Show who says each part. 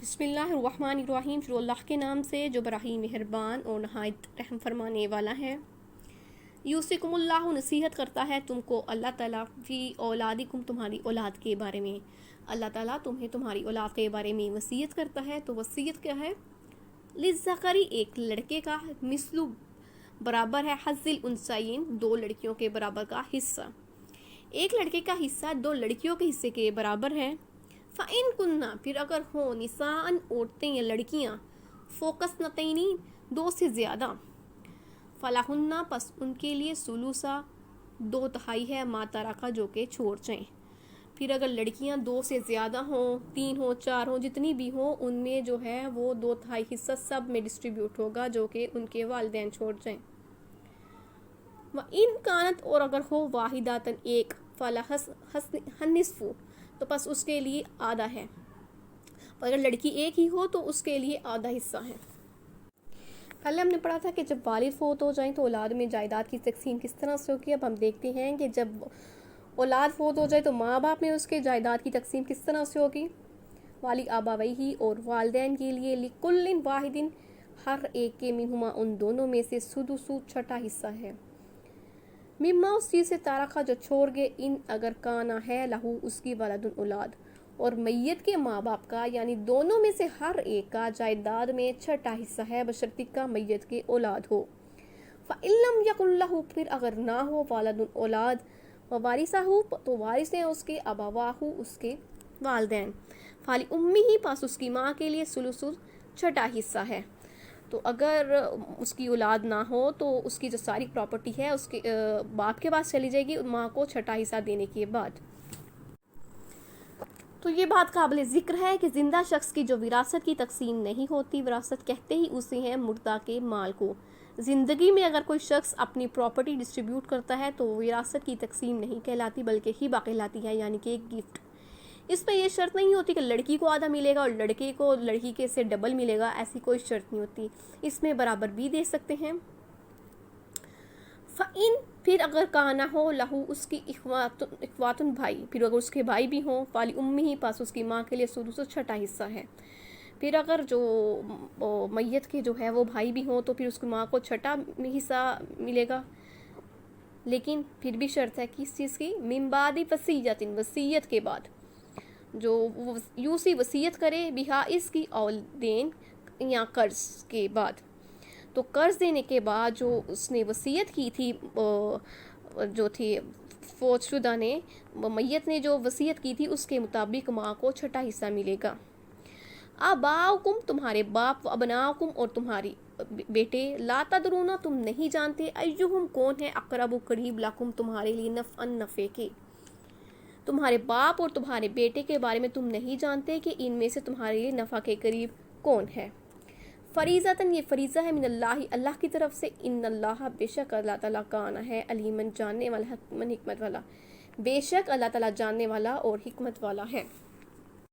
Speaker 1: بسم اللہ الرحمن الرحیم، شروع اللہ کے نام سے جو برحی مہربان اور نہایت رحم فرمانے والا ہے۔ یوصیکم اللہ، نصیحت کرتا ہے تم کو اللہ تعالیٰ فی اولادکم، تمہاری اولاد کے بارے میں۔ اللہ تعالیٰ تمہیں تمہاری اولاد کے بارے میں وصیت کرتا ہے۔ تو وصیت کیا ہے؟ للذکر، ایک لڑکے کا، مثل برابر ہے، حظ الانثیین، دو لڑکیوں کے برابر کا حصہ۔ ایک لڑکے کا حصہ دو لڑکیوں کے حصے کے برابر ہے۔ فَإِن كُنَّ، پھر اگر ہوں، نساءً، عورتیں یا لڑکیاں، فوکس نتینی، دو سے زیادہ، فَلَهُنَّ، پس ان کے لیے ثلث، دو تہائی ہے، ما ترک، جو کہ چھوڑ جائیں۔ پھر اگر لڑکیاں دو سے زیادہ ہوں، تین ہوں، چار ہوں، جتنی بھی ہوں، ان میں جو ہے وہ دو تہائی حصہ سب میں ڈسٹریبیوٹ ہوگا جو کہ ان کے والدین چھوڑ جائیں۔ وَإِن كَانَتْ، اور اگر ہو، واحدۃ، ایک، فَلَهَا النِّصْفُ، تو پس اس کے لیے آدھا ہے۔ اگر لڑکی ایک ہی ہو تو اس کے لیے آدھا حصہ ہے۔ پہلے ہم نے پڑھا تھا کہ جب والد فوت ہو جائیں تو اولاد میں جائیداد کی تقسیم کس طرح سے ہوگی۔ اب ہم دیکھتے ہیں کہ جب اولاد فوت ہو جائے تو ماں باپ میں اس کے جائیداد کی تقسیم کس طرح سے ہوگی۔ والی آباویہ، اور والدین کے لیے، لکل واحد، ہر ایک کے، منہما، ان دونوں میں سے، سدس، چھٹا حصہ ہے۔ مما، اس چیز سے، تارکہ، جو چھوڑ گئے، ان، اگر کانا ہے، لہو، اس کی، ولدن، اولاد، اور میت کے ماں باپ کا، یعنی دونوں میں سے ہر ایک کا جائیداد میں چھٹا حصہ ہے، بشرطِ کہ میت کے اولاد ہو۔ فَإِن لَمْ يَكُن لَهُ، پھر اگر نہ ہو، ولدن، اولاد، وَوَارِثُهُ، تو وارث ہیں اس کے، أَبَوَاهُ، اس کے والدین، فَلِأُمِّهِ، پاس اس کی ماں کے لیے، ثلث، چھٹا حصہ ہے۔ تو اگر اس کی اولاد نہ ہو تو اس کی جو ساری پراپرٹی ہے اس کے باپ کے پاس چلی جائے گی، ماں کو چھٹا حصہ دینے کے بعد۔ تو یہ بات قابل ذکر ہے کہ زندہ شخص کی جو وراثت کی تقسیم نہیں ہوتی، وراثت کہتے ہی اسے ہیں مردہ کے مال کو۔ زندگی میں اگر کوئی شخص اپنی پراپرٹی ڈسٹریبیوٹ کرتا ہے تو وراثت کی تقسیم نہیں کہلاتی بلکہ ہبہ کہلاتی ہے، یعنی کہ ایک گفٹ۔ اس میں یہ شرط نہیں ہوتی کہ لڑکی کو آدھا ملے گا اور لڑکے کو لڑکی کے سے ڈبل ملے گا، ایسی کوئی شرط نہیں ہوتی، اس میں برابر بھی دے سکتے ہیں۔ فَإِن، پھر اگر کانا ہو، لہو، اس کی، اخواتن، بھائی، پھر اگر اس کے بھائی بھی ہوں، فَلِأُمِّهِ، پاس اس کی ماں کے لیے، سدس، چھٹا حصہ ہے۔ پھر اگر جو میت کے جو ہے وہ بھائی بھی ہوں تو پھر اس کی ماں کو چھٹا حصہ ملے گا، لیکن پھر بھی شرط ہے کس چیز کی؟ من بعد وصیت، وصیت کے بعد، جو یوسی، وصیت کرے، بہا، اس کی، اور دین یا قرض کے بعد۔ تو قرض دینے کے بعد جو اس نے وصیت کی تھی، جو تھی فوت شدہ نے، میت نے جو وصیت کی تھی اس کے مطابق ماں کو چھٹا حصہ ملے گا۔ آباؤکم، تمہارے باپ، و ابناؤکم، اور تمہاری بیٹے، لا تدرون، تم نہیں جانتے، ایہم، کون ہے، اقرب، قریب، لکم، تمہارے لیے، نفعا، نفع کے۔ تمہارے باپ اور تمہارے بیٹے کے بارے میں تم نہیں جانتے کہ ان میں سے تمہارے لیے نفع کے قریب کون ہے۔ فریضۃً، یہ فریضہ ہے، من اللہ، اللہ کی طرف سے، ان اللہ، بے شک اللہ تعالیٰ، کانا ہے، علیماً، جاننے والا، حکماً، حکمت والا، بے شک اللہ تعالیٰ جاننے والا اور حکمت والا ہے۔